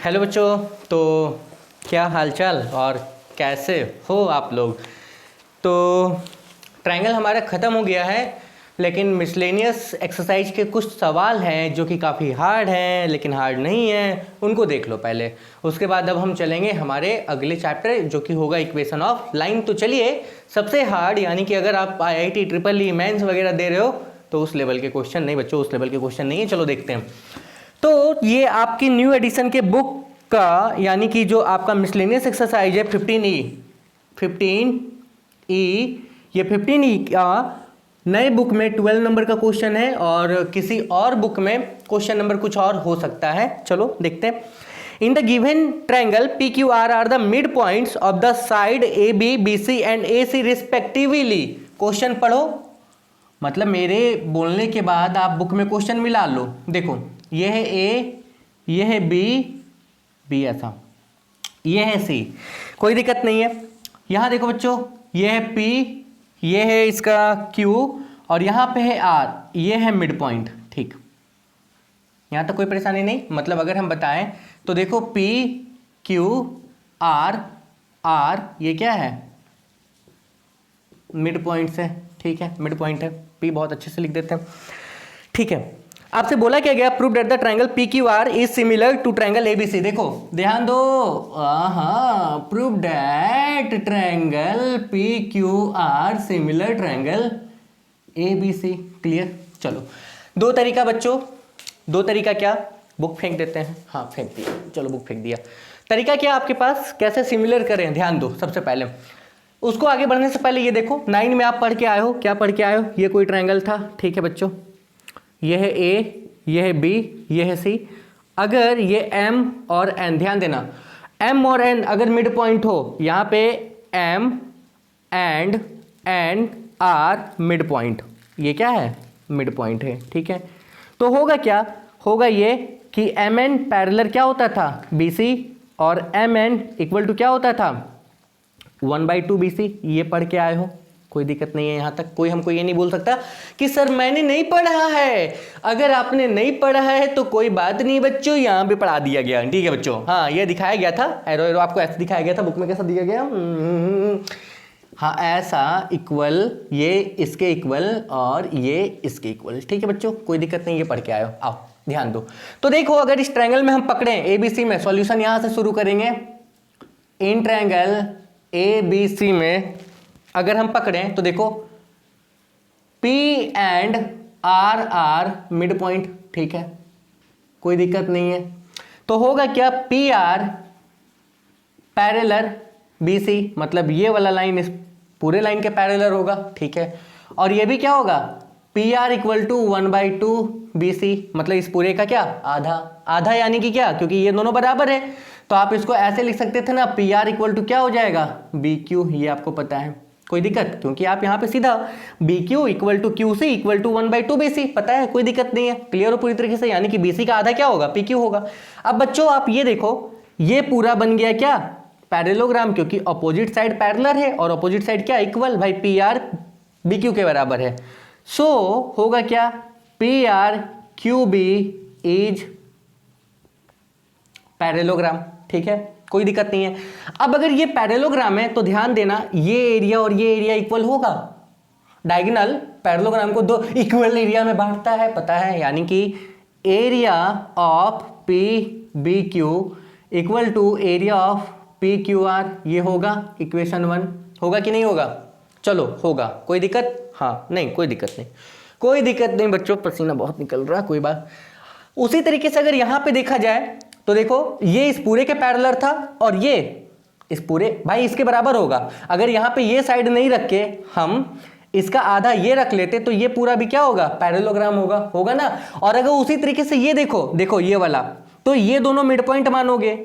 Hello बच्चों। तो क्या हालचाल और कैसे हो आप लोग। तो ट्रायंगल हमारा ख़त्म हो गया है, लेकिन मिसलेनियस एक्सरसाइज के कुछ सवाल हैं जो कि काफ़ी हार्ड हैं लेकिन हार्ड नहीं हैं, उनको देख लो पहले। उसके बाद अब हम चलेंगे हमारे अगले चैप्टर जो कि होगा इक्वेशन ऑफ लाइन। तो चलिए, सबसे हार्ड यानी कि अगर आप IIT ट्रिपल ई मेंस वगैरह दे रहे हो तो उस लेवल के क्वेश्चन नहीं बच्चों, उस लेवल के क्वेश्चन नहीं है। चलो देखते हैं। तो ये आपकी न्यू एडिशन के बुक का यानी कि जो आपका मिसलेनियस एक्सरसाइज है 15E ये 15E का नए बुक में 12 नंबर का क्वेश्चन है और किसी और बुक में क्वेश्चन नंबर कुछ और हो सकता है। चलो देखते हैं। In the given triangle PQR are the mid points of the side AB BC and AC respectively. Question पढ़ो, मतलब मेरे बोलने के बाद आप बुक में क्वेश्चन मिला लो। देखो, ये है A, ये है B ऐसा, ये है C, कोई दिक्कत नहीं है। यहाँ देखो बच्चों, ये है P, ये है इसका Q और यहाँ पे है R, ये है मिड पॉइंट। ठीक, यहाँ तक कोई परेशानी नहीं। मतलब अगर हम बताएं तो देखो P Q R ये क्या है, मिड पॉइंट से। ठीक है, मिड पॉइंट है। P बहुत अच्छे से लिख देते हैं। ठीक है, आपसे बोला क्या गया, prove that the triangle PQR is similar to triangle ABC। देखो ध्यान दो, prove that triangle PQR similar triangle ABC। Clear. चलो, दो तरीका बच्चों, दो तरीका क्या, बुक फेंक देते हैं। हाँ फेंक दिया, चलो बुक फेंक दिया। तरीका क्या आपके पास, कैसे सिमिलर करें, ध्यान दो। सबसे पहले उसको आगे बढ़ने से पहले ये देखो, 9 में आप पढ़ के आए हो, क्या पढ़ के आए हो, ये कोई ट्रायंगल था। ठीक है बच्चों, ये है A, ये है B, ये है C। अगर ये M और N, ध्यान देना, M और N अगर मिड पॉइंट हो, यहाँ पे M and N are mid point, ये क्या है, मिड पॉइंट है। ठीक है, तो होगा क्या, होगा ये कि MN पैरेलल क्या होता था, BC, और MN इक्वल टू क्या होता था, 1/2 BC। ये पढ़ के आए हो, कोई दिक्कत नहीं है। यहाँ तक कोई हमको ये नहीं बोल सकता कि सर मैंने नहीं पढ़ा है। अगर आपने नहीं पढ़ा है तो कोई बात नहीं बच्चों, यहाँ पे पढ़ा दिया गया। ठीक है बच्चों, हाँ ये दिखाया गया था, एरो एरो आपको ऐसे दिखाया गया था, बुक में कैसा दिया गया, हाँ ऐसा इक्वल, ये इसके इक्वल और ये इसके इक्वल। ठीक है बच्चों, कोई दिक्कत नहीं, ये पढ़ के आए हो। आओ ध्यान दो। तो देखो, अगर इस ट्रायंगल में हम पकड़े ABC में, सॉल्यूशन यहाँ से शुरू करेंगे। इन ट्रायंगल ABC में अगर हम पकड़ें तो देखो P and R are mid point. ठीक है, कोई दिक्कत नहीं है। तो होगा क्या, PR पैरेलल BC, मतलब ये वाला लाइन इस पूरे लाइन के पैरेलल होगा। ठीक है, और ये भी क्या होगा, PR इक्वल टू 1/2 BC, मतलब इस पूरे का क्या, आधा। आधा यानी कि क्या, क्योंकि ये दोनों बराबर है तो आप इसको ऐसे लिख सकते थे ना, PR इक्वल टू क्या हो जाएगा, BQ। ये आपको पता है, कोई दिक्कत, क्योंकि आप यहाँ पे सीधा BQ equal to QC equal to 1/2 BC पता है, कोई दिक्कत नहीं है। क्लियर हो पूरी तरीके से, यानी कि BC का आधा क्या होगा, PQ होगा। अब बच्चों आप ये देखो, ये पूरा बन गया क्या, पैरेललोग्राम, क्योंकि अपोजिट साइड पैरेलल है और अपोजिट साइड क्या, इक्वल। भाई PR BQ के बराबर है। सो होगा क्या, PR QB इज पैरेललोग्राम। ठीक है, कोई दिक्कत नहीं है। अब अगर ये पैरेललोग्राम है तो ध्यान देना, ये एरिया और ये एरिया इक्वल होगा। डायगोनल पैरेललोग्राम को दो इक्वल एरिया में बांटता है, पता है, यानी कि area of PBQ equal to area of PQR। ये होगा इक्वेशन 1, होगा कि नहीं होगा, चलो होगा। कोई दिक्कत, हाँ नहीं कोई दिक्कत नहीं, कोई दिक्कत नहीं बच्चों, पसीना बहुत निकल रहा, कोई बात। उसी तरीके से अगर यहां पे देखा जाए तो देखो, ये इस पूरे के पैरेलल था और ये इस पूरे, भाई इसके बराबर होगा। अगर यहाँ पे ये साइड नहीं रख के हम इसका आधा ये रख लेते तो ये पूरा भी क्या होगा, पैरेललोग्राम होगा, होगा ना। और अगर उसी तरीके से ये देखो, देखो ये वाला, तो ये दोनों मिड पॉइंट मानोगे।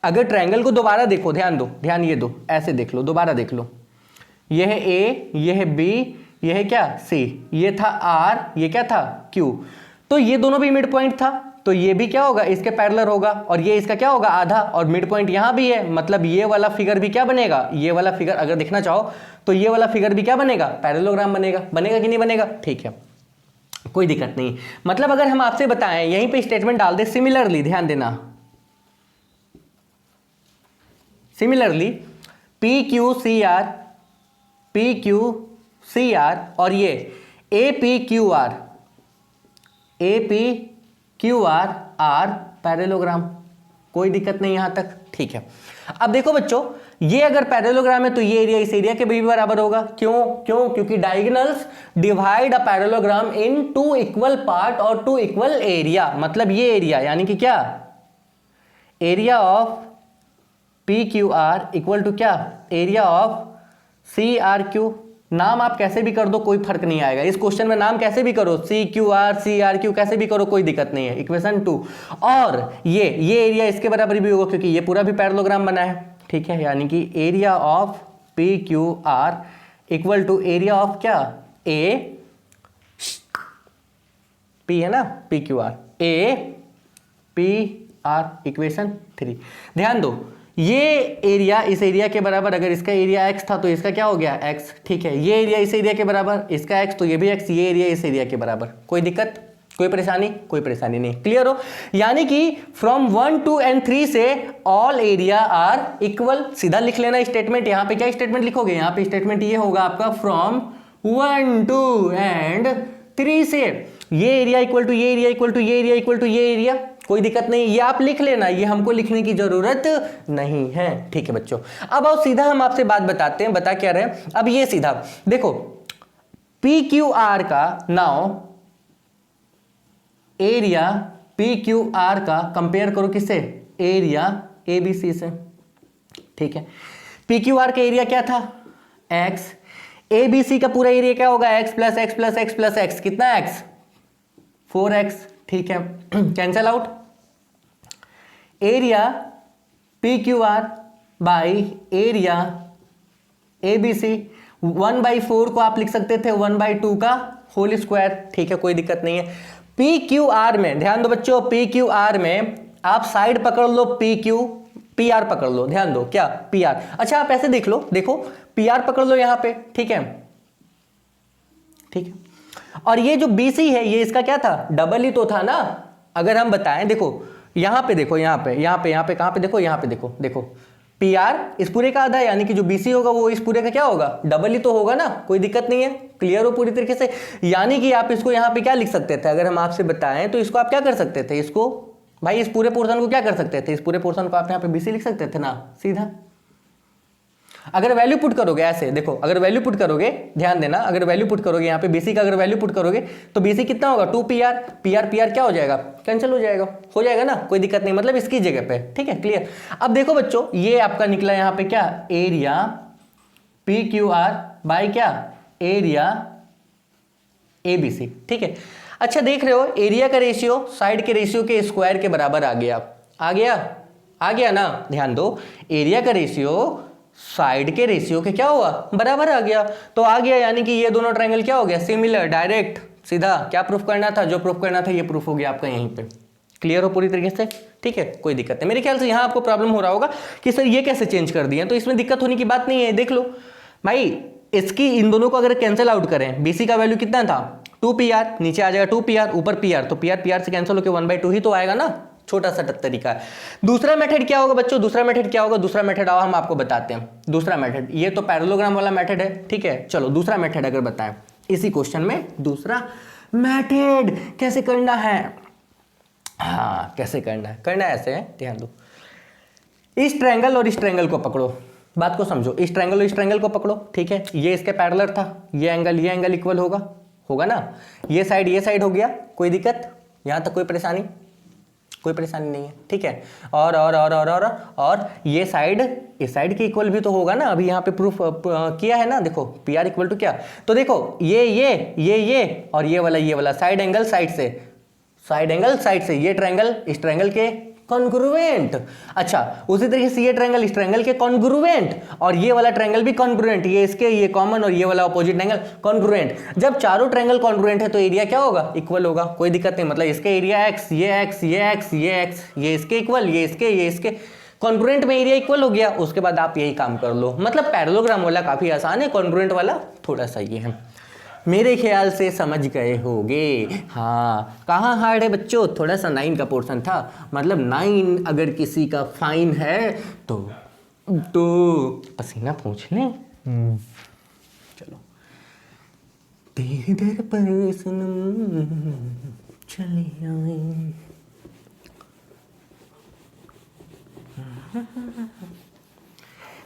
अगर ट्रायंगल को दोबारा देखो, ध्यान दो, ध्यान ये दो, ऐसे देख लो, दोबारा देख लो, ये है A, ये है B, ये है क्या C, ये था R, ये क्या था Q। तो ये दोनों भी मिड पॉइंट था, तो ये भी क्या होगा, इसके पैरेलल होगा, और ये इसका क्या होगा, आधा, और मिड पॉइंट यहां भी है, मतलब ये वाला फिगर भी क्या बनेगा, ये वाला फिगर अगर देखना चाहो तो ये वाला फिगर भी क्या बनेगा, पैरेललोग्राम बनेगा। बनेगा कि नहीं बनेगा, ठीक है, कोई दिक्कत नहीं। मतलब अगर हम आपसे बताएं, यहीं पे स्टेटमेंट डाल दे सिमिलरली, ध्यान देना, similarly P Q C R और ये A P Q R are parallelogram, कोई दिक्कत नहीं यहां तक, ठीक है। अब देखो बच्चों, ये अगर पैरेललोग्राम है तो ये एरिया इस एरिया के भी बराबर होगा। क्योंकि diagonals divide a parallelogram in 2 equal part और 2 इक्वल एरिया। मतलब ये एरिया यानी कि क्या, area of P Q R equal to क्या, area of C R Q. नाम आप कैसे भी कर दो कोई फर्क नहीं आएगा, इस क्वेश्चन में नाम कैसे भी करो, C Q R C R Q कैसे भी करो कोई दिक्कत नहीं है। इक्वेशन 2 और ये एरिया इसके बराबर भी होगा क्योंकि ये पूरा भी पैरेललोग्राम बना है, ठीक है। यानी कि area of P Q R equal to area of क्या, ए पी है ना, P Q R, A P R, equation 3। ध्यान दो, ये एरिया इस एरिया के बराबर, अगर इसका एरिया x था तो इसका क्या हो गया x, ठीक है। ये एरिया इस एरिया के बराबर, इसका x तो ये भी x, ये एरिया इस एरिया के बराबर, कोई दिक्कत, कोई परेशानी नहीं, क्लियर हो। यानी कि फ्रॉम 1 2 एंड 3 से ऑल एरिया आर इक्वल। सीधा लिख लेना स्टेटमेंट, यहां पे क्या स्टेटमेंट लिखोगे, यहां पे स्टेटमेंट ये होगा आपका फ्रॉम 1 2 एंड 3 से ये एरिया इक्वल टू ये एरिया इक्वल टू ये एरिया इक्वल टू ये एरिया, कोई दिक्कत नहीं, ये आप लिख लेना, ये हमको लिखने की जरूरत नहीं है, ठीक है बच्चों। अब आओ सीधा हम आपसे बात बताते हैं, बता क्या रहे हैं। अब ये सीधा देखो पी क्यू आर का now area P Q are का कंपेयर करो किससे, एरिया ए बी सी से, ठीक है। पी क्यू आर का एरिया क्या था x, ए बी सी का पूरा एरिया क्या होगा x plus x plus x plus x, कितना x 4x, ठीक है। Cancel out, area P Q R by area A B C, 1/4 को आप लिख सकते थे 1/2 का होल स्क्वायर, ठीक है, कोई दिक्कत नहीं है। पी क्यू आर में ध्यान दो बच्चों, पी क्यू आर में आप साइड पकड़ लो, पी आर पकड़ लो, ध्यान दो क्या पी आर, अच्छा आप ऐसे देख लो, देखो पी आर पकड़ लो यहां पे, ठीक है, ठीक है। और ये जो BC है ये इसका क्या था, डबल ही तो था ना। अगर हम बताएं, देखो यहां पे देखो, यहां पे कहां पे देखो, यहां पे देखो PR इस पूरे का आधा है, यानी कि जो BC होगा वो इस पूरे का क्या होगा, डबल ही तो होगा ना, कोई दिक्कत नहीं है, क्लियर हो पूरी तरीके से। यानी कि आप इसको यहां पे क्या लिख सकते थे, अगर हम आपसे बताएं तो इसको आप क्या कर सकते थे, इसको भाई इस पूरे पोर्शन को क्या कर सकते थे, इस पूरे पोर्शन को आप यहाँ पे BC लिख सकते थे ना सीधा। अगर वैल्यू पुट करोगे ऐसे देखो, अगर वैल्यू पुट करोगे, ध्यान देना, अगर वैल्यू पुट करोगे यहाँ पे BC का अगर वैल्यू पुट करोगे तो BC कितना होगा 2PR, PR क्या हो जाएगा, कैंसिल हो जाएगा ना, कोई दिक्कत नहीं, मतलब इसकी जगह पे, ठीक है, क्लियर। अब देखो बच्चों ये आपका निकला यहाँ पे क्या, एरिया PQR बाय क्या, एरिया ABC, ठीक है। अच्छा देख रहे हो एरिया का रेशियो साइड के रेशियो के स्क्वायर के बराबर आ गया ना, ध्यान दो, एरिया का रेशियो साइड के रेशियो के क्या हुआ, बराबर आ गया, तो आ गया, यानी कि ये दोनों ट्रायंगल क्या हो गया, सिमिलर, डायरेक्ट, सीधा। क्या प्रूफ करना था, जो प्रूफ करना था ये प्रूफ हो गया आपका यहीं पे, क्लियर हो पूरी तरीके से, ठीक है, कोई दिक्कत नहीं। मेरे ख्याल से यहाँ आपको प्रॉब्लम हो रहा होगा कि सर ये कैसे चेंज कर दिए, तो इसमें दिक्कत होने की बात नहीं है। देख लो भाई, इसकी इन दोनों को अगर कैंसिल आउट करें, BC का वैल्यू कितना था 2PR, नीचे आ जाएगा 2PR, ऊपर PR, तो PR से कैंसिल होकर 1/2 ही तो आएगा ना, छोटा सा तरीका है। दूसरा मेथड क्या होगा बच्चों, दूसरा मेथड आओ हम आपको बताते हैं। दूसरा मेथड, ये तो पैरेललोग्राम वाला मेथड है, ठीक है, चलो दूसरा मेथड अगर बताएं इसी क्वेश्चन में, दूसरा मेथड कैसे करना है, हाँ कैसे करना है ऐसे है, ध्यान दो, इस ट्रायंगल और इस ट्रायंगल को पकड़ो, बात को समझो, इस ट्रायंगल और इस ट्रायंगल को पकड़ो, ठीक है, ये इसके पैरेलल था, ये एंगल इक्वल होगा ना, ये साइड हो गया, कोई दिक्कत, यहां तक कोई परेशानी नहीं है, ठीक है। और ये साइड इस साइड के इक्वल भी तो होगा ना, अभी यहाँ पे प्रूफ किया है ना, देखो PR इक्वल टू क्या, तो देखो ये और ये वाला साइड एंगल साइड से ये ट्रायंगल इस ट्रायंगल के कॉन्ग्रुएंट। अच्छा उसी तरीके से ये ट्रायंगल इस ट्रायंगल के कॉन्ग्रुएंट, और ये वाला ट्रायंगल भी कॉन्ग्रुएंट, ये इसके ये कॉमन और ये वाला अपोजिट एंगल कॉन्ग्रुएंट। जब चारों ट्रायंगल कॉन्ग्रुएंट है तो एरिया क्या होगा, इक्वल होगा, कोई दिक्कत नहीं, मतलब इसका एरिया x, ये इसके इक्वल, ये इसके कॉन्ग्रुएंट में एरिया इक्वल हो गया। उसके बाद आप यही काम कर लो, मतलब पैरेललोग्राम वाला काफी आसान है, कॉन्ग्रुएंट वाला थोड़ा सा ये है, मेरे ख्याल से समझ गए होगे। हाँ कहाँ हार्ड है बच्चों, थोड़ा सा 9 का पोर्शन था, मतलब 9 अगर किसी का फाइन है तो तो पसीना पूछ लें। चलो। तेरे दर पर सनम चले आए।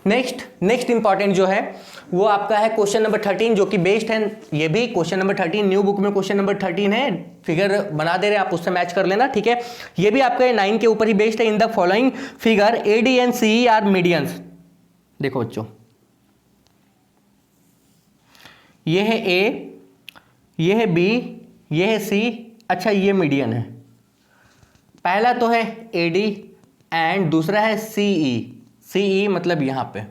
नेक्स्ट इंपॉर्टेंट जो है वो आपका है क्वेश्चन नंबर 13, जो कि बेस्ड है, ये भी क्वेश्चन नंबर 13 न्यू बुक में क्वेश्चन नंबर 13 है, फिगर बना दे रहे हैं आप, उससे मैच कर लेना, ठीक है। ये भी आपका 9 के ऊपर ही बेस्ड है। In the following figure A D and C are medians. देखो बच्चों, ये है ए, ये है बी, ये है सी, अच्छा ये मीडियन है। पहला तो है ए डी एंड दूसरा है सी ई। सी ई मतलब यहां पे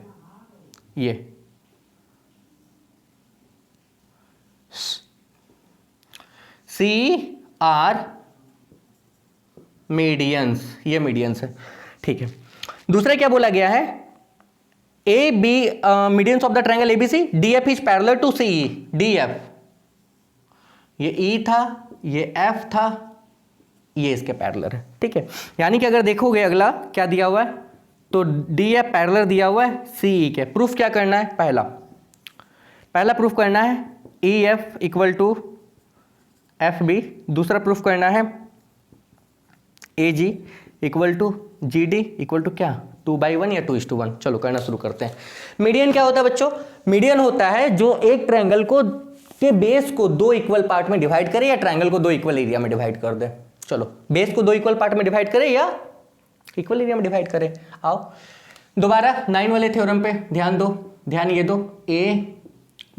ये सी आर मीडियंस, ये मीडियंस है, ठीक है। दूसरा क्या बोला गया है, A B medians of the triangle एबीसी, D F is parallel to C E. D F, ये ई था, ये एफ था, ये इसके पैरेलल है, ठीक है। यानी कि अगर देखोगे अगला क्या दिया हुआ है, तो डी एफ पैरेलल दिया हुआ है सी ई के। प्रूफ क्या करना है, पहला प्रूफ करना है E F equal to F B. दूसरा प्रूफ करना है A G equal to G D equal to क्या, 2/1 या 2:1। चलो करना शुरू करते हैं। मीडियन क्या होता है बच्चों, मीडियन होता है जो एक ट्रायंगल को के बेस को 2 इक्वल पार्ट में डिवाइड करे या ट्रायंगल को 2 इक्वल एरिया में डिवाइड कर दे। चलो, बेस को 2 इक्वल पार्ट में डिवाइड करे या इक्वल एरिया में डिवाइड करे। आओ दोबारा 9 वाले थ्योरम पे ध्यान दो, ध्यान ये दो, ए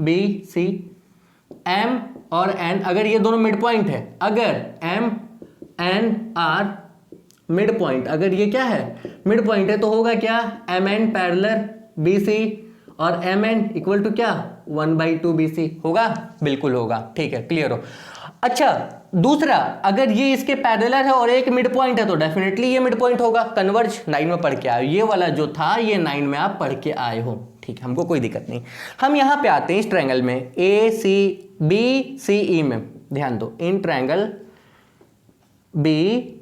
बी सी एम और एन, अगर ये दोनों मिड पॉइंट है, अगर M N are mid point, अगर ये क्या है मिड पॉइंट है, तो होगा क्या, M N parallel B C और एम एन इक्वल टू क्या 1/2 बी सी। होगा, बिल्कुल होगा, ठीक है, क्लियर हो। अच्छा दूसरा, अगर ये इसके पैरेलल है और एक मिड पॉइंट है तो डेफिनेटली ये मिड पॉइंट होगा। कन्वर्ज 9 में पढ़ के आए हो, ये वाला जो था ये 9 में आप पढ़ के आए हो, ठीक है, हमको कोई दिक्कत नहीं। हम यहां पे आते हैं इस ट्रायंगल में ए सी बी सी ई में, ध्यान दो, इन ट्रायंगल बी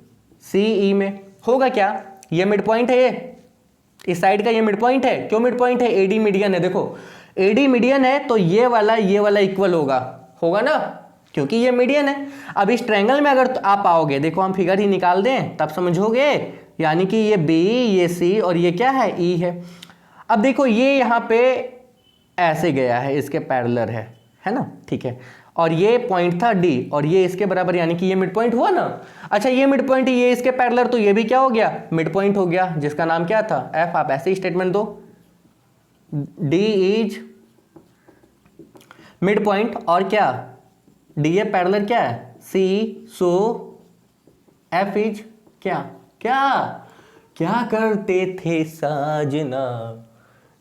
सी ई में होगा क्या, ये मिड पॉइंट है, ये इस साइड का ये मिड पॉइंट है। क्यों मिड पॉइंट है, एडी मीडियन है। देखो एडी मीडियन है तो ये वाला इक्वल होगा ना, क्योंकि ये मीडियन है। अब इस ट्रायंगल में अगर आप आओगे, देखो हम फिगर ही निकाल दें तब समझोगे, यानी कि ये बी, ये सी और ये क्या है, ई है। अब देखो ये यहाँ पे ऐसे गया है, इसके पैरेलल है ना, ठीक है, और ये पॉइंट था डी और ये इसके बराबर, यानी कि ये मिड पॉइंट हुआ ना। अच्छा ये मिड पॉइंट, ये इसके पैरेलल, तो ये भी क्या हो गया, मिड पॉइंट हो गया, जिसका नाम क्या था, एफ। आप ऐसे ही स्टेटमेंट दो, डी इज मिड पॉइंट और क्या, डी ए पैरेलल क्या है, सी, सो एफ इज क्या क्या क्या करते थे साजना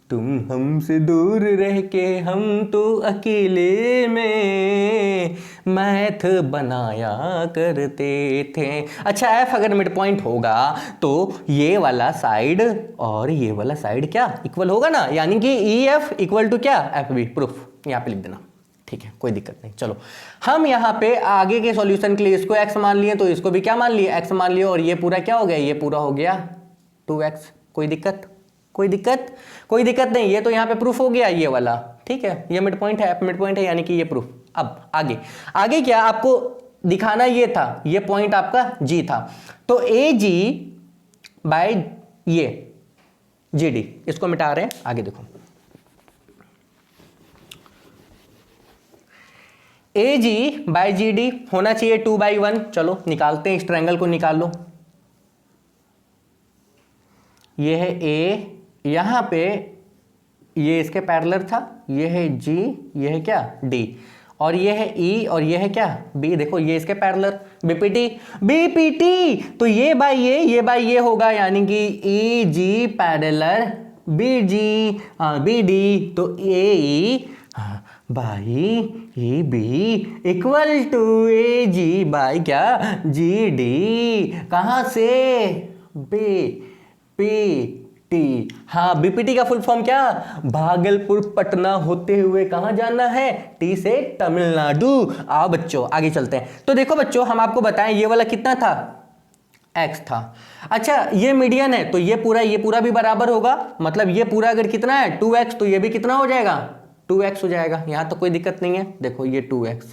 तुम हमसे दूर रह के, हम तो अकेले में मैथ बनाया करते थे। अच्छा एफ अगर मिड पॉइंट होगा तो ये वाला साइड और ये वाला साइड क्या इक्वल होगा ना, यानी कि ई एफ इक्वल टू क्या, एफ बी। प्रूफ यहाँ पे लिख देना, ठीक है, कोई दिक्कत नहीं। चलो हम यहाँ पे आगे के सॉल्यूशन के लिए इसको x मान लिए, तो इसको भी क्या मान लिए, x मान लिए, और ये पूरा क्या हो गया, ये पूरा हो गया 2x। कोई दिक्कत, कोई दिक्कत, कोई दिक्कत नहीं। ये तो यहाँ पे प्रूफ हो गया ये वाला, ठीक है, ये मिड पॉइंट है, मिड पॉइंट है, यानी कि ये प्रूफ। अब आगे आगे क्या आपको दिखाना, ये था, ये पॉइंट आपका G था, तो AG बाय ये GD, इसको मिटा रहे हैं। आगे देखो, AG बाय GD होना चाहिए 2/1। चलो निकालते हैं, इस ट्रायंगल को निकाल लो। ये है A, यहां पे ये इसके पैरेलल था, ये है G, ये है क्या D, और ये है E और ये है क्या B। देखो ये इसके पैरेलल, BPT, तो ये बाय ये बाय ये होगा, यानी कि EG पैरेलल BD, तो AE by EB equal to AG by क्या GD। कहां से, BPT। हाँ BPT का फुल फॉर्म क्या, भागलपुर पटना होते हुए कहां जाना है, T से तमिलनाडु। आओ बच्चों आगे चलते हैं। तो देखो बच्चों हम आपको बताएं, ये वाला कितना था, x था। अच्छा ये मीडियन है तो ये पूरा भी बराबर होगा, मतलब ये पूरा अगर कितना है 2x तो ये भी कितना हो जाएगा 2x हो जाएगा। यहां तो कोई दिक्कत नहीं है। देखो ये 2x,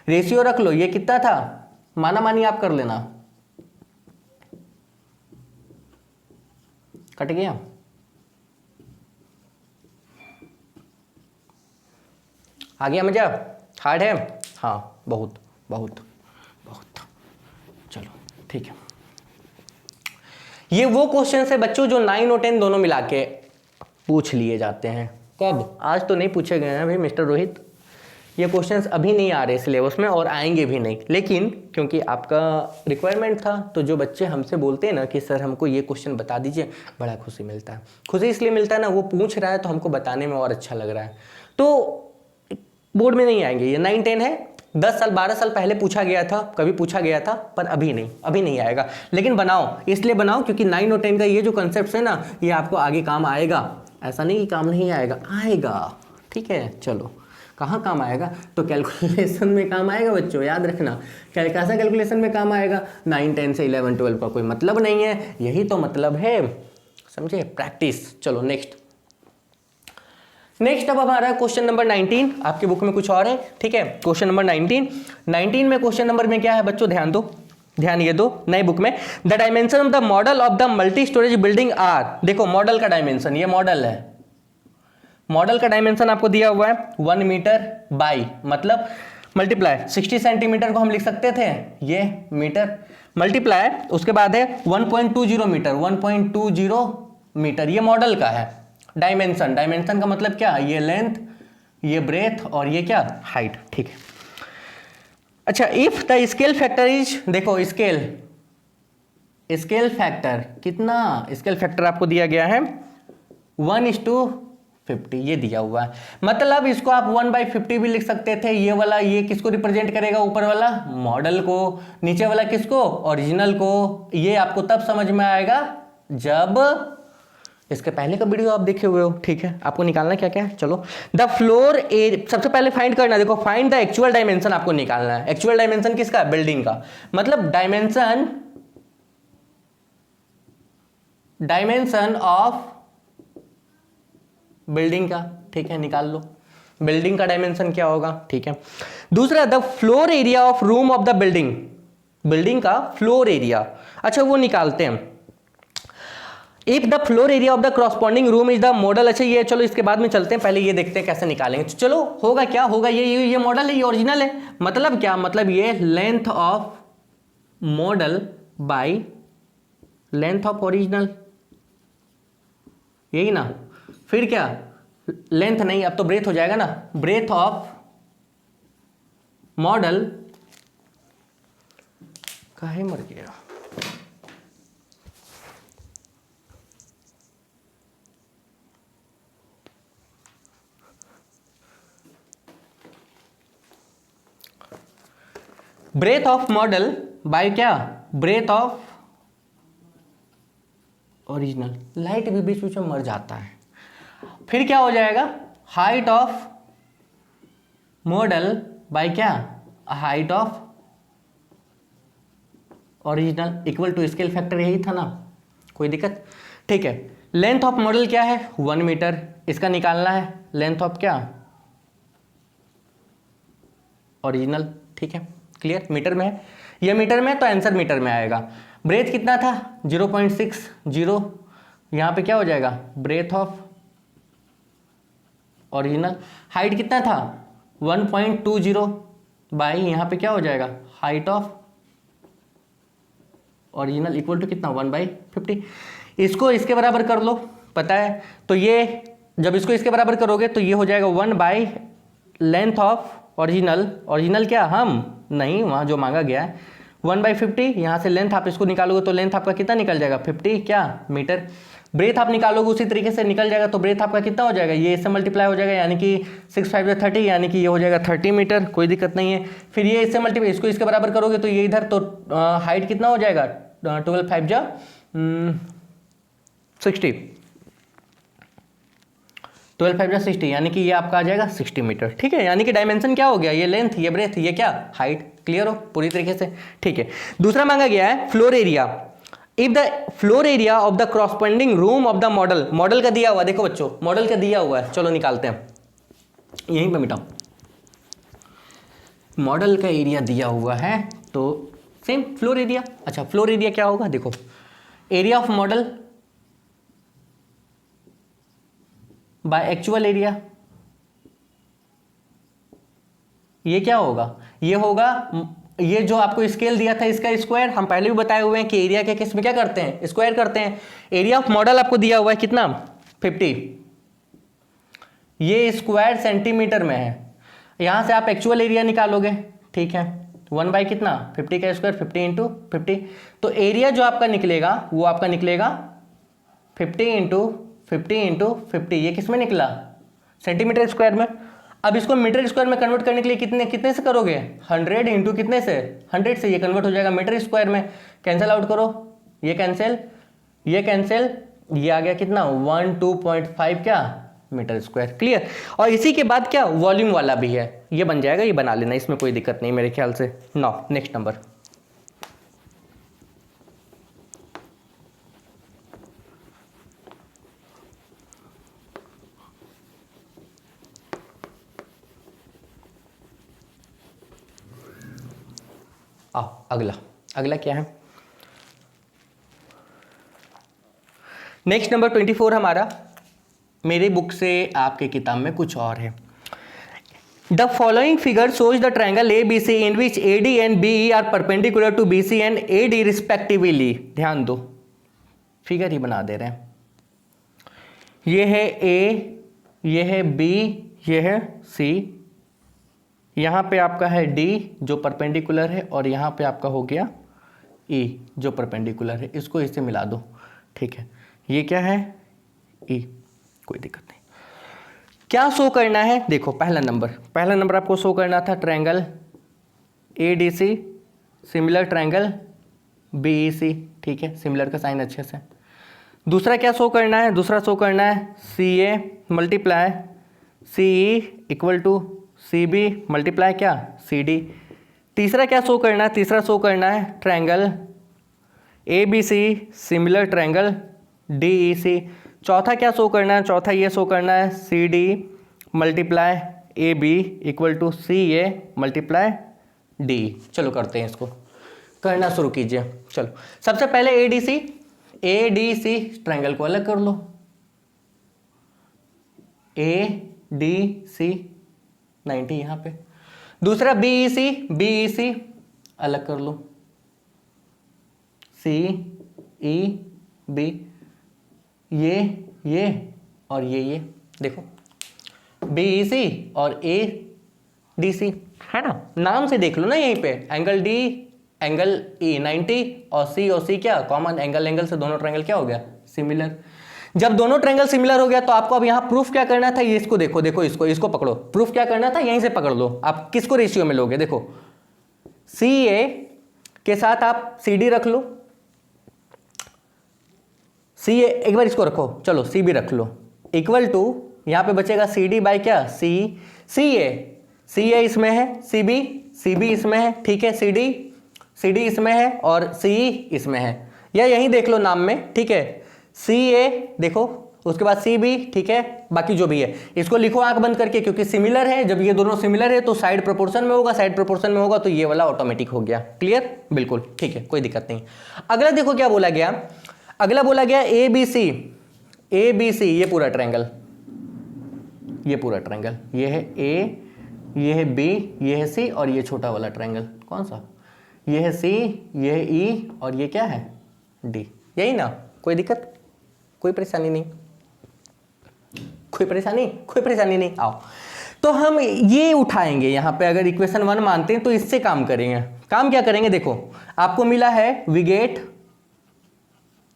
रेशियो रख लो, ये कितना था माना मानी आप कर लेना, कट गया। आ गया मजा? हार्ड है? हाँ बहुत बहुत बहुत। चलो ठीक है, ये वो क्वेश्चन है बच्चों जो 9 और 10 दोनों मिला के पूछ लिए जाते हैं। कब? आज तो नहीं पूछे गए हैं भाई मिस्टर रोहित, ये क्वेश्चंस अभी नहीं आ रहे सिलेबस में और आएंगे भी नहीं, लेकिन क्योंकि आपका रिक्वायरमेंट था तो जो बच्चे हमसे बोलते हैं ना कि सर हमको ये क्वेश्चन बता दीजिए, बड़ा खुशी मिलता है। खुशी इसलिए मिलता है ना, वो पूछ रहा है तो हमको बताने में और अच्छा लग रहा है। तो बोर्ड में नहीं आएंगे, ये 9 10 है, 10 साल 12 साल पहले पूछा गया था, कभी पूछा गया था, पर अभी नहीं आएगा। लेकिन बनाओ, इसलिए बनाओ क्योंकि 9 और 10 का ये जो कंसेप्ट है ना, ये आपको आगे काम आएगा। ऐसा नहीं कि काम नहीं आएगा, आएगा। ठीक है, चलो कहाँ काम आएगा? तो कैलकुलेशन में काम आएगा बच्चों, याद रखना। कैसा कैलकुलेशन में काम आएगा? 9 10 से 11 12 का कोई मतलब नहीं है, यही तो मतलब है, समझे? प्रैक्टिस। चलो नेक्स्ट अब हमारा क्वेश्चन नंबर 19। आपके बुक में कुछ और है, ठीक है। क्वेश्चन नंबर 19 में क्वेश्चन नंबर में क्या है बच्चों, ध्यान दो, ध्यान ये दो। नए बुक में the dimension of the model of the multi storage building are, देखो मॉडल का डायमेंशन, ये मॉडल है, मॉडल का डायमेंशन आपको दिया हुआ है 1 मीटर बाई, मतलब मल्टीप्लाई 60 सेंटीमीटर को हम लिख सकते थे ये मीटर, मल्टीप्लाई उसके बाद है 1.20 मीटर, 1.20 मीटर, ये मॉडल का है। डायमेंशन का मतलब क्या? ये लेंथ, ये ब्रेथ और ये क्या? हाइट। ठीक है। अच्छा, if the scale factor is, देखो स्केल फैक्टर कितना, स्केल फैक्टर आपको दिया गया है 1:50, ये दिया हुआ है। मतलब इसको आप 1/50 भी लिख सकते थे। ये वाला ये किसको रिप्रेजेंट करेगा? ऊपर वाला मॉडल को, नीचे वाला किसको? ओरिजिनल को। ये आपको तब समझ में आएगा जब इसके पहले का वीडियो आप देखे हुए हो। ठीक है, आपको निकालना क्या क्या है, चलो। द फ्लोर एरिया सबसे पहले फाइंड करना, देखो फाइंड द एक्चुअल डायमेंशन आपको निकालना है। एक्चुअल डायमेंशन किसका? बिल्डिंग का, मतलब डायमेंशन ऑफ बिल्डिंग का। ठीक है, निकाल लो बिल्डिंग का डायमेंशन क्या होगा। ठीक है। दूसरा, the floor area of room of the building का फ्लोर एरिया, अच्छा वो निकालते हैं। If the floor area of the corresponding room is the model, अच्छा ये चलो इसके बाद में चलते हैं, पहले ये देखते हैं कैसे निकालेंगे। चलो होगा क्या होगा, ये मॉडल है, ये ओरिजिनल है, मतलब क्या? मतलब ये length of model by length of original, यही ना। फिर क्या? लेंथ नहीं, अब तो ब्रेथ हो जाएगा ना, ब्रेथ ऑफ मॉडल, काहे मर गया, ब्रेथ ऑफ मॉडल बाय क्या? Breath of original. लाइट भी बीच बीच में मर जाता है। फिर क्या हो जाएगा? हाइट ऑफ मॉडल बाय क्या? Height of original equal to scale factor, यही था ना, कोई दिक्कत? ठीक है। लेंथ ऑफ मॉडल क्या है? 1 मीटर, इसका निकालना है लेंथ ऑफ क्या? ओरिजिनल। ठीक है, क्लियर? मीटर में है, ये मीटर में है तो आंसर मीटर में आएगा। ब्रेथ कितना था? 0.60, यहाँ पे क्या हो जाएगा? Breath of original. हाइट कितना था? 1.20 बाई, यहाँ पे क्या हो जाएगा? Height of original equal to कितना? 1/50। इसको इसके बराबर कर लो, पता है तो ये जब इसको इसके बराबर करोगे तो ये हो जाएगा 1 बाई लेंथ ऑफ ओरिजिनल क्या? हम नहीं, वहाँ जो मांगा गया है 1/50, यहाँ से लेंथ आप इसको निकालोगे तो लेंथ आपका कितना निकल जाएगा? 50 क्या मीटर। ब्रेथ आप निकालोगे उसी तरीके से निकल जाएगा, तो ब्रेथ आपका कितना हो जाएगा? ये इससे मल्टीप्लाई हो जाएगा, यानी कि 6 5 30, यानी कि ये हो जाएगा 30 मीटर, कोई दिक्कत नहीं है। फिर ये इससे मल्टीप्लाई, इसको इसके बराबर करोगे तो ये इधर, तो हाइट कितना हो जाएगा? 12 5 जा 60, 12 5 जा 60, यानी कि ये आपका आ जाएगा 60 मीटर। ठीक है, यानी कि डायमेंशन क्या हो गया? ये लेंथ, ये ब्रेथ, ये क्या? हाइट। क्लियर हो पूरी तरीके से? ठीक है। दूसरा मांगा गया है floor area. If the floor area of the corresponding room of the model, model का दिया हुआ, देखो बच्चों मॉडल का दिया हुआ है, चलो निकालते हैं, यहीं पे मिटाओ, मॉडल का एरिया दिया हुआ है तो सेम फ्लोर एरिया। अच्छा फ्लोर एरिया क्या होगा, देखो area of model by actual area, ये क्या होगा, ये होगा, ये जो आपको स्केल दिया था इसका स्क्वायर, हम पहले भी बताए हुए हैं कि एरिया के केस में क्या करते हैं, स्क्वायर करते हैं। एरिया ऑफ मॉडल आपको दिया हुआ है कितना, 50, ये स्क्वायर सेंटीमीटर में है, यहां से आप एक्चुअल एरिया निकालोगे, ठीक है, 1 बाई कितना 50 का स्क्वायर, 50 इंटू 50, तो एरिया जो आपका निकलेगा वो आपका निकलेगा 50 इंटू 50, ये किस में निकला, सेंटीमीटर स्क्वायर में। अब इसको मीटर स्क्वायर में कन्वर्ट करने के लिए कितने से करोगे, 100 इंटू कितने से, 100 से, ये कन्वर्ट हो जाएगा मीटर स्क्वायर में, कैंसिल आउट करो, ये कैंसिल, ये कैंसिल, ये आ गया कितना 12.5 क्या मीटर स्क्वायर, क्लियर। और इसी के बाद क्या वॉल्यूम वाला भी है, ये बन जाएगा, ये बना लेना, इसमें कोई दिक्कत नहीं मेरे ख्याल से। नाउ नेक्स्ट नंबर, आओ अगला, अगला क्या है, नेक्स्ट नंबर 24 हमारा, मेरी बुक से आपके किताब में कुछ और है। The following figure shows the triangle A B C in which A D and B E are perpendicular to B C and A D respectively. ध्यान दो, फिगर ही बना दे रहे हैं, ये है ए, ये है बी, ये है सी, यहाँ पे आपका है डी जो परपेंडिकुलर है, और यहाँ पे आपका हो गया ई जो परपेंडिकुलर है, इसको इससे मिला दो, ठीक है, ये क्या है ई, कोई दिक्कत नहीं। क्या शो करना है, देखो पहला नंबर आपको शो करना था triangle A D C similar triangle B E C, ठीक है, सिमिलर का साइन अच्छे से। दूसरा क्या शो करना है, दूसरा शो करना है C A multiply C E equal to C B multiply क्या सी डी। तीसरा क्या शो करना है, तीसरा शो करना है triangle A B C similar triangle D E C. चौथा क्या शो करना है, चौथा ये शो करना है C D multiply A B equal to C A multiply D. चलो करते हैं इसको, करना शुरू कीजिए। चलो सबसे पहले ए डी सी ट्रायंगल को अलग कर लो, ए डी सी 90 यहाँ पे। दूसरा बी ई सी अलग कर लो, सी ई बी, ये और ये देखो बी ई सी और ए डी सी है ना, नाम से देख लो ना, यहीं पे एंगल डी एंगल ई 90 और सी क्या कॉमन, एंगल से दोनों ट्रायंगल क्या हो गया सिमिलर। जब दोनों ट्रायंगल सिमिलर हो गया तो आपको अब यहाँ प्रूफ क्या करना था, ये इसको देखो इसको पकड़ो, प्रूफ क्या करना था यहीं से पकड़ लो। आप किसको रेशियो में लोगे, देखो सी ए के साथ आप सी डी रख लो, सी ए एक बार इसको रखो, चलो सी बी रख लो, इक्वल टू यहाँ पे बचेगा सी डी बाई क्या सी ए इसमें है, सी बी इसमें है, ठीक है, सी डी इसमें है और सी ई इसमें है, या यहीं देख लो नाम में, ठीक है, सी ए देखो उसके बाद सी बी, ठीक है, बाकी जो भी है इसको लिखो आंख बंद करके, क्योंकि सिमिलर है, जब ये दोनों सिमिलर है तो साइड प्रोपोर्शन में होगा, साइड प्रोपोर्शन में होगा तो ये वाला ऑटोमेटिक हो गया, क्लियर, बिल्कुल ठीक है, कोई दिक्कत नहीं। अगला देखो क्या बोला गया, अगला बोला गया ए बी सी, ये पूरा ट्रायंगल, ये है ए, ये है बी, ये है सी और ये छोटा वाला ट्रायंगल कौन सा, ये है सी, ये है ई और ये क्या है डी, यही ना, कोई दिक्कत, कोई परेशानी नहीं, कोई परेशानी नहीं। आओ तो हम ये उठाएंगे यहाँ पे, अगर इक्वेशन 1 मानते हैं तो इससे काम करेंगे। काम क्या करेंगे, देखो आपको मिला है विगेट,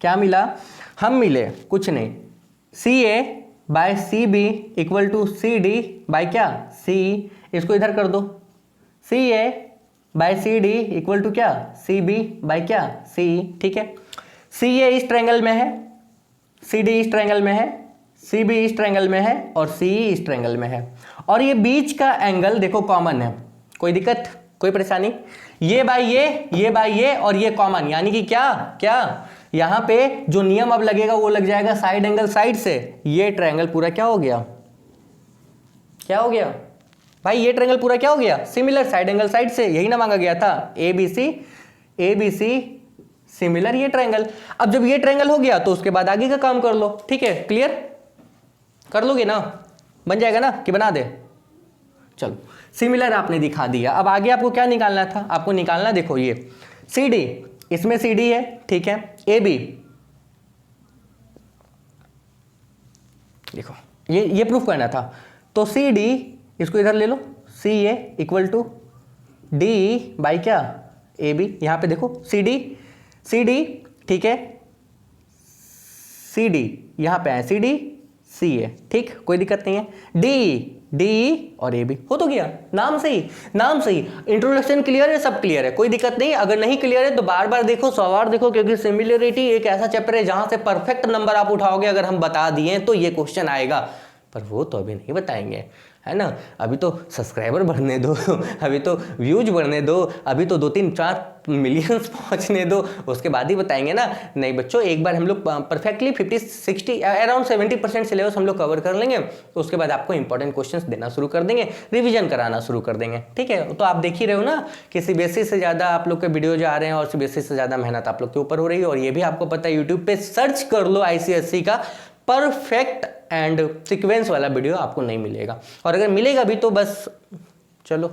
क्या मिला, हम मिले कुछ नहीं, C A by C B equal to C D by क्या सी, इसको इधर कर दो, C A by C D equal to क्या सी बी बाय क्या सी, ठीक है, सी ए इस ट्रायंगल में है, सी डी इस ट्रायंगल में है, सी बी इस ट्रायंगल में है और सी ई इस ट्रायंगल में है, और ये बीच का एंगल देखो कॉमन है, कोई दिक्कत कोई परेशानी, ये बाय ये और ये कॉमन, यानी कि क्या यहाँ पे जो नियम अब लगेगा वो लग जाएगा साइड एंगल साइड से। ये ट्रायंगल पूरा क्या हो गया, क्या हो गया भाई, ये ट्रायंगल पूरा क्या हो गया, सिमिलर साइड एंगल साइड से, यही ना मांगा गया था, ABC सिमिलर ये ट्रायंगल। अब जब ये ट्रायंगल हो गया तो उसके बाद आगे का काम कर लो, ठीक है, क्लियर कर लोगे ना, बन जाएगा ना कि बना दे। चलो सिमिलर आपने दिखा दिया, अब आगे आपको क्या निकालना था, आपको निकालना देखो ये CD, इसमें CD है, ठीक है, AB देखो ये प्रूफ करना था, तो CD इसको इधर ले लो, CA equal to D by क्या AB, यहां पे देखो CD ठीक है, CD यहां पे है CD CA, ठीक, कोई दिक्कत नहीं है, D और AB हो तो गया, नाम सही, इंट्रोडक्शन क्लियर है, सब क्लियर है, कोई दिक्कत नहीं। अगर नहीं क्लियर है तो बार बार देखो, 100 बार देखो, क्योंकि सिमिलरिटी एक ऐसा चैप्टर है जहां से परफेक्ट नंबर आप उठाओगे। अगर हम बता दिए तो ये क्वेश्चन आएगा, पर वो तो अभी नहीं बताएंगे, है ना, अभी तो सब्सक्राइबर बढ़ने दो, अभी तो व्यूज बढ़ने दो, अभी तो 2-3-4 मिलियंस पहुंचने दो, उसके बाद ही बताएंगे ना। नहीं बच्चों, एक बार हम लोग परफेक्टली 50-60 अराउंड 70% सिलेबस हम लोग कवर कर लेंगे, तो उसके बाद आपको इंपॉर्टेंट क्वेश्चंस देना शुरू कर देंगे, रिवीजन कराना शुरू कर देंगे, ठीक है। तो आप देख ही रहे हो ना कि CBSE से ज़्यादा आप लोग के वीडियो जो आ रहे हैं और CBSE से ज़्यादा मेहनत आप लोग के ऊपर हो रही है। और ये भी आपको पता है, यूट्यूब पर सर्च कर लो ICSE का परफेक्ट एंड सीक्वेंस वाला वीडियो आपको नहीं मिलेगा, और अगर मिलेगा भी तो बस चलो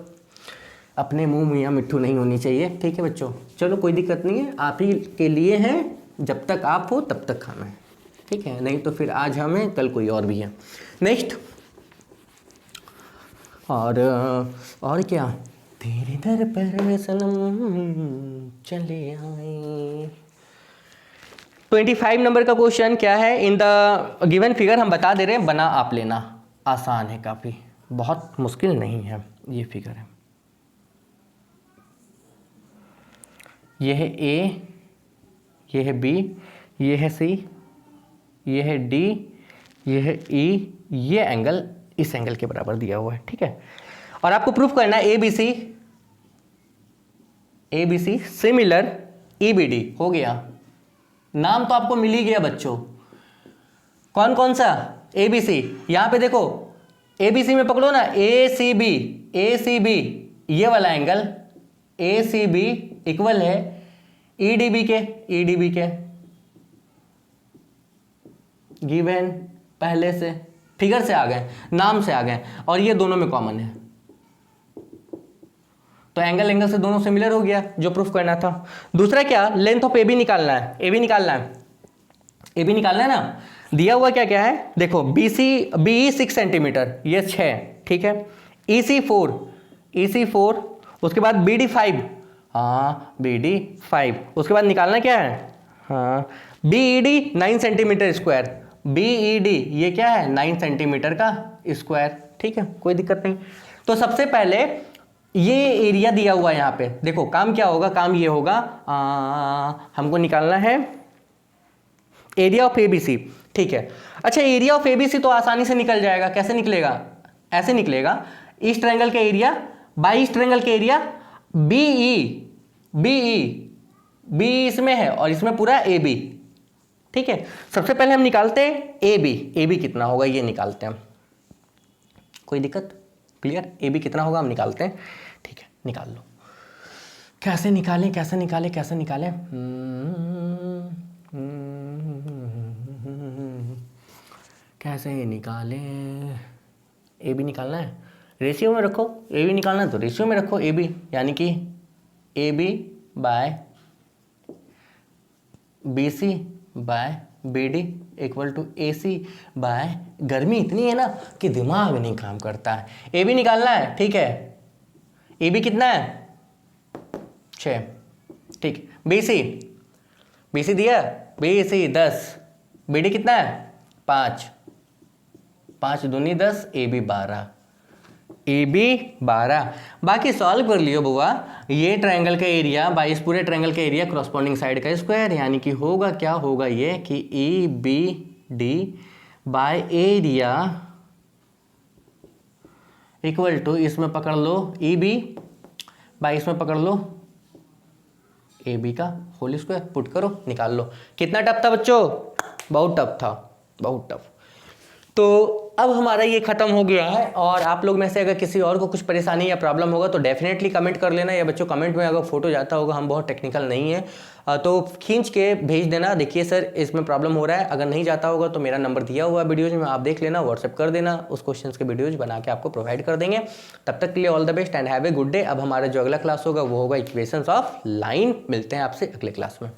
अपने मुंह मियाँ मिट्ठू नहीं होनी चाहिए, ठीक है बच्चों। चलो कोई दिक्कत नहीं है, आप ही के लिए हैं, जब तक आप हो तब तक हम हैं, ठीक है, नहीं तो फिर आज हम हैं कल कोई और भी है। नेक्स्ट, और क्या, तेरे दर पर सनम चले आए। 25 नंबर का क्वेश्चन क्या है, इन द गिवन फिगर हम बता दे रहे हैं, बना आप लेना, आसान है काफ़ी, बहुत मुश्किल नहीं है। ये फिगर है, ये है A, ये है B, ये है C, ये है D, ये है E, ये एंगल इस एंगल के बराबर दिया हुआ है, ठीक है। और आपको प्रूफ करना है ABC सिमिलर EBD, हो गया, नाम तो आपको मिल ही गया बच्चों, कौन कौन सा, ABC, यहां पे देखो ABC में पकड़ो ना, ACB ये वाला एंगल ACB इक्वल है EDB के गिवन पहले से फिगर से आ गए, नाम से आ गए, और ये दोनों में कॉमन है, तो एंगल से दोनों सिमिलर हो गया, जो प्रूफ करना था। दूसरा क्या, लेंथ ऑफ AB निकालना है, AB निकालना है ना। दिया हुआ क्या क्या है देखो, BE 6 सेंटीमीटर, ये 6, ठीक है, EC 4, उसके बाद BD 5, हाँ BD 5, उसके बाद निकालना क्या है, हाँ BED 9 सेंटीमीटर स्क्वायर, BED ये क्या है 9 सेंटीमीटर का स्क्वायर, ठीक है, कोई दिक्कत नहीं। तो सबसे पहले ये एरिया दिया हुआ है यहाँ पे, देखो काम क्या होगा, काम ये होगा, हमको निकालना है एरिया ऑफ ABC, ठीक है। अच्छा, एरिया ऑफ ABC तो आसानी से निकल जाएगा, कैसे निकलेगा, ऐसे निकलेगा, इस ट्रायंगल का एरिया बाई इस ट्रायंगल का एरिया, BE इसमें है और इसमें पूरा AB, ठीक है। सबसे पहले हम निकालते हैं AB कितना होगा ये निकालते हैं, कोई दिक्कत, क्लियर, AB कितना होगा हम निकालते हैं, ठीक है, निकाल लो। कैसे निकालें कैसे निकालें, AB निकालना है, रेशियो में रखो, AB निकालना है तो रेशियो में रखो AB, यानी कि AB by BC by BD equal to AC by, गर्मी इतनी है ना कि दिमाग नहीं काम करता है, AB निकालना है, ठीक है, AB कितना है 6, ठीक, BC दिया, BC 10, BD कितना है 5, 5 दूनी 10, AB 12, बाकी सॉल्व कर लियो बुआ। ये ट्रायंगल का एरिया बाई इस पूरे ट्रायंगल का एरिया करस्पॉन्डिंग साइड का स्क्वायर, यानी कि होगा क्या होगा ये कि EBD by area equal to, इसमें पकड़ लो EB बाई इसमें पकड़ लो ए बी का होल स्क्वायर पुट करो, निकाल लो। कितना टफ था बच्चों? बहुत टफ था, बहुत टफ। तो अब हमारा ये खत्म हो गया है, और आप लोग में से अगर किसी और को कुछ परेशानी या प्रॉब्लम होगा तो डेफिनेटली कमेंट कर लेना, या बच्चों कमेंट में अगर फोटो जाता होगा, हम बहुत टेक्निकल नहीं है तो खींच के भेज देना, देखिए सर इसमें प्रॉब्लम हो रहा है। अगर नहीं जाता होगा तो मेरा नंबर दिया हुआ है वीडियोज में, आप देख लेना, व्हाट्सएप कर देना, उस क्वेश्चंस के वीडियोज बना के आपको प्रोवाइड कर देंगे। तब तक के लिए all the best and have a good day. अब हमारा जो अगला क्लास होगा वो होगा इक्वेशंस ऑफ लाइन। मिलते हैं आपसे अगले क्लास में।